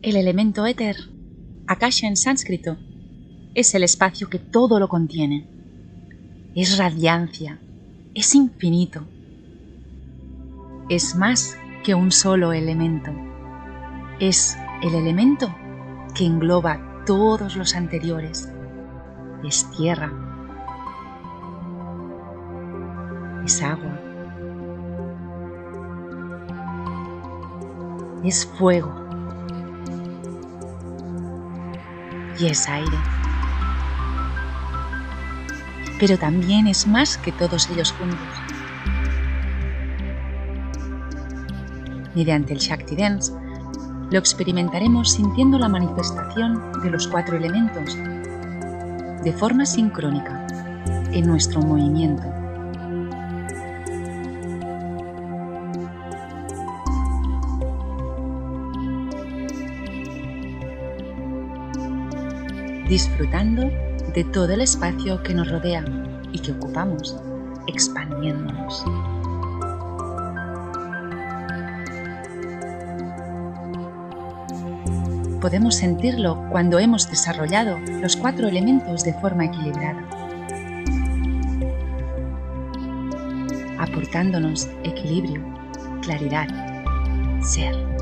El elemento éter, Akasha en sánscrito, es el espacio que todo lo contiene. Es radiancia, es infinito. Es más que un solo elemento. Es el elemento que engloba todos los anteriores. Es tierra. Es agua. Es fuego. Y es aire. Pero también es más que todos ellos juntos. Mediante el Shakti Dance, lo experimentaremos sintiendo la manifestación de los 4 elementos de forma sincrónica en nuestro movimiento. Disfrutando de todo el espacio que nos rodea y que ocupamos, expandiéndonos. Podemos sentirlo cuando hemos desarrollado los 4 elementos de forma equilibrada, aportándonos equilibrio, claridad, ser.